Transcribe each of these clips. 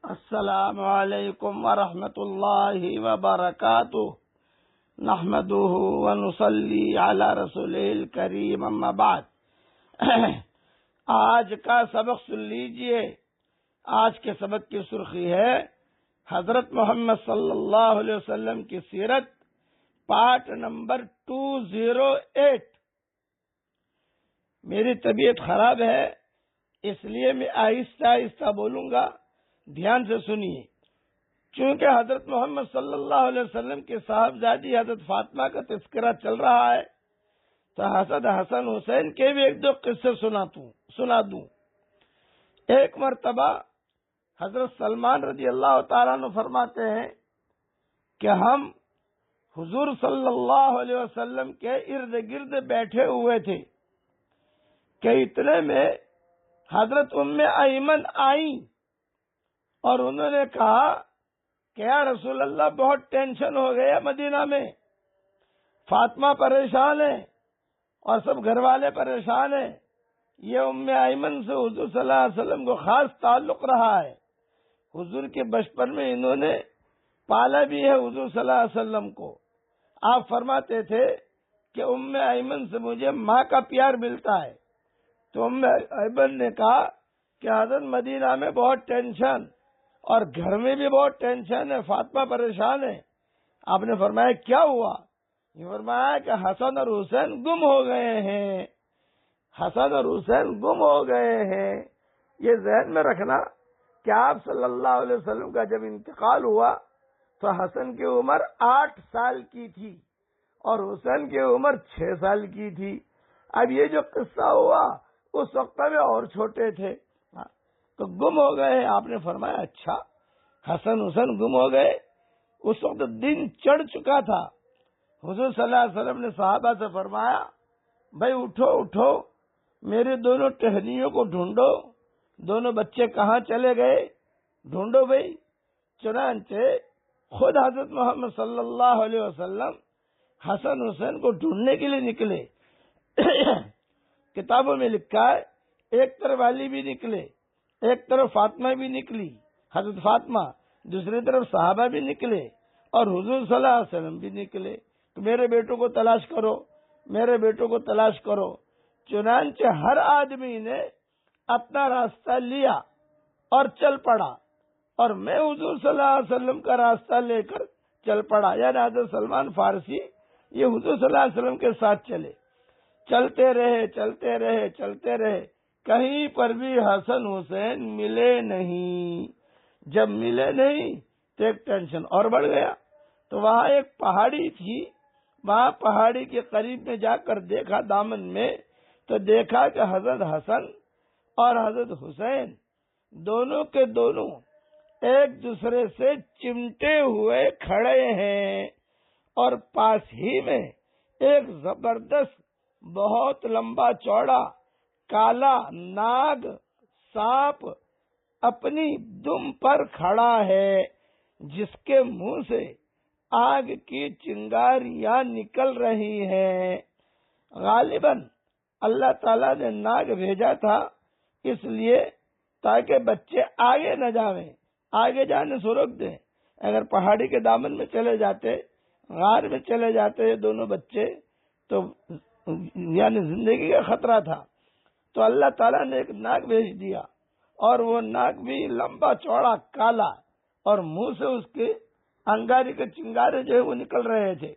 السلام علیکم ورحمۃ اللہ وبرکاتہ نحمده ونصلی علی رسول الکریم اما بعد آج کا سبق سن لیجئے۔ آج کے سبق کی سرخی ہے حضرت محمد صلی اللہ علیہ وسلم کی سیرت پارٹ نمبر 208۔ میری طبیعت خراب ہے، اس لیے میں آہستہ آہستہ بولوں گا، دھیان سے سنیے۔ چونکہ حضرت محمد صلی اللہ علیہ وسلم کے صاحبزادی حضرت فاطمہ کا تذکرہ چل رہا ہے تو حضرت حسن حسین کے بھی ایک دو قصے سنا دوں۔ ایک مرتبہ حضرت سلمان رضی اللہ تعالیٰ عنہ فرماتے ہیں کہ ہم حضور صلی اللہ علیہ وسلم کے ارد گرد بیٹھے ہوئے تھے کہ اتنے میں حضرت ام ایمن آئیں اور انہوں نے کہا کہ یا رسول اللہ، بہت ٹینشن ہو گیا مدینہ میں، فاطمہ پریشان ہے اور سب گھر والے پریشان ہیں۔ یہ ام ایمن سے حضور صلی اللہ علیہ وسلم کو خاص تعلق رہا ہے، حضور کے بچپن میں انہوں نے پالا بھی ہے حضور صلی اللہ علیہ وسلم کو۔ آپ فرماتے تھے کہ ام ایمن سے مجھے ماں کا پیار ملتا ہے۔ تو ام ایمن نے کہا کہ حضرت مدینہ میں بہت ٹینشن اور گھر میں بھی بہت ٹینشن ہے، فاطمہ پریشان ہے۔ آپ نے فرمایا کیا ہوا؟ یہ فرمایا کہ حسن اور حسین گم ہو گئے ہیں، حسن اور حسین گم ہو گئے ہیں۔ یہ ذہن میں رکھنا کہ آپ صلی اللہ علیہ وسلم کا جب انتقال ہوا تو حسن کی عمر 8 سال کی تھی اور حسین کی عمر 6 سال کی تھی۔ اب یہ جو قصہ ہوا اس وقت میں اور چھوٹے تھے تو گم ہو گئے۔ آپ نے فرمایا اچھا، حسن حسین گم ہو گئے۔ اس وقت دن چڑھ چکا تھا۔ حضور صلی اللہ علیہ وسلم نے صحابہ سے فرمایا بھائی اٹھو اٹھو، میرے دونوں ٹہنیوں کو ڈھونڈو، دونوں بچے کہاں چلے گئے، ڈھونڈو بھائی۔ چنانچہ خود حضرت محمد صلی اللہ علیہ وسلم حسن حسین کو ڈھونڈنے کے لیے نکلے۔ کتابوں میں لکھا ہے ایک طرف علی بھی نکلے، ایک طرف فاطمہ بھی نکلی، حضرت فاطمہ، دوسری طرف صحابہ بھی نکلے اور حضور صلی اللہ علیہ وسلم بھی نکلے کہ میرے بیٹوں کو تلاش کرو، میرے بیٹوں کو تلاش کرو۔ چنانچہ ہر آدمی نے اپنا راستہ لیا اور چل پڑا اور میں حضور صلی اللہ علیہ وسلم کا راستہ لے کر چل پڑا، یعنی حضرت سلمان فارسی یہ حضور صلی اللہ علیہ وسلم کے ساتھ چلے۔ چلتے رہے چلتے رہے چلتے رہے، کہیں پر بھی حسن حسین ملے نہیں۔ جب ملے نہیں تو ایک ٹینشن اور بڑھ گیا۔ تو وہاں ایک پہاڑی تھی، وہاں پہاڑی کے قریب میں جا کر دیکھا دامن میں تو دیکھا کہ حضرت حسن اور حضرت حسین دونوں کے دونوں ایک دوسرے سے چمٹے ہوئے کھڑے ہیں اور پاس ہی میں ایک زبردست بہت لمبا چوڑا کالا ناگ سانپ اپنی دم پر کھڑا ہے، جس کے منہ سے آگ کی چنگاریاں نکل رہی ہیں۔ غالباً اللہ تعالیٰ نے ناگ بھیجا تھا اس لیے تاکہ بچے آگے نہ جاویں، آگے جانے سے روک دیں۔ اگر پہاڑی کے دامن میں چلے جاتے، غار میں چلے جاتے یہ دونوں بچے تو یعنی زندگی کا خطرہ تھا۔ تو اللہ تعالیٰ نے ایک ناگ بھیج دیا اور وہ ناگ بھی لمبا چوڑا کالا اور منہ سے اس کے انگاری کے چنگارے جو ہے وہ نکل رہے تھے۔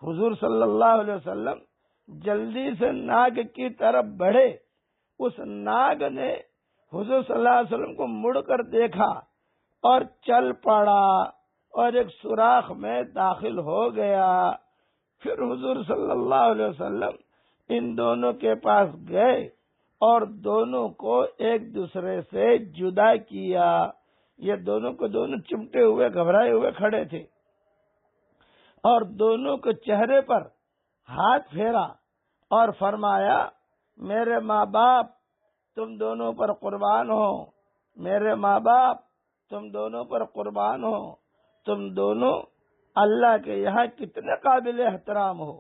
حضور صلی اللہ علیہ وسلم جلدی سے ناگ کی طرف بڑھے۔ اس ناگ نے حضور صلی اللہ علیہ وسلم کو مڑ کر دیکھا اور چل پڑا اور ایک سوراخ میں داخل ہو گیا۔ پھر حضور صلی اللہ علیہ وسلم ان دونوں کے پاس گئے اور دونوں کو ایک دوسرے سے جدا کیا۔ یہ دونوں کو دونوں چمٹے ہوئے گھبرائے ہوئے کھڑے تھے اور دونوں کے چہرے پر ہاتھ پھیرا اور فرمایا میرے ماں باپ تم دونوں پر قربان ہو، میرے ماں باپ تم دونوں پر قربان ہو، تم دونوں اللہ کے یہاں کتنے قابل احترام ہو۔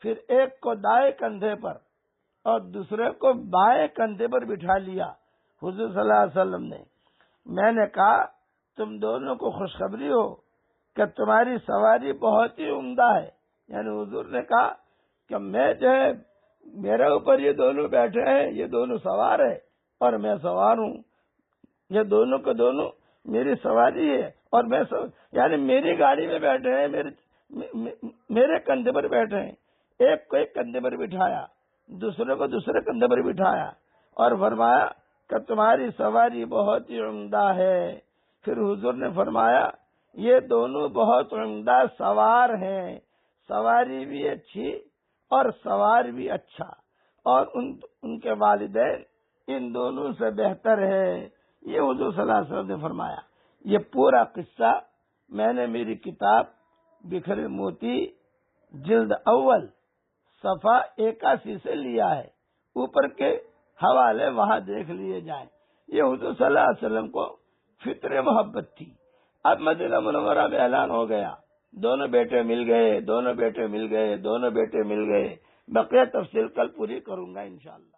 پھر ایک کو دائیں کندھے پر اور دوسرے کو بائیں کندھے پر بٹھا لیا حضور صلی اللہ علیہ وسلم نے۔ میں نے کہا تم دونوں کو خوشخبری ہو کہ تمہاری سواری بہت ہی عمدہ ہے. یعنی حضور نے کہا کہ میں جو ہے میرے اوپر یہ دونوں بیٹھے ہیں، یہ دونوں سوار ہے اور میں سوار ہوں. یہ دونوں کے دونوں میری سواری ہے اور میں یعنی میری گاڑی میں بیٹھے ہیں، میرے کندھے پر بیٹھے ہیں. ایک کو ایک کندھے پر بٹھایا، دوسرے کو دوسرے کندھے پر بٹھایا اور فرمایا کہ تمہاری سواری بہت ہی عمدہ ہے. پھر حضور نے فرمایا یہ دونوں بہت عمدہ سوار ہیں، سواری بھی اچھی اور سوار بھی اچھا، اور ان کے والدین ان دونوں سے بہتر ہے. یہ حضور صلی اللہ علیہ وسلم نے فرمایا. یہ پورا قصہ میں نے میری کتاب بکھرے موتی جلد اول صفحہ 81 سے لیا ہے. اوپر کے حوالے وہاں دیکھ لیے جائیں. یہ حضور صلی اللہ علیہ وسلم کو فطر محبت تھی. اب مدینہ منورہ میں اعلان ہو گیا، دونوں بیٹے مل گئے، دونوں بیٹے مل گئے، دونوں بیٹے مل گئے. بقیہ تفصیل کل پوری کروں گا انشاءاللہ.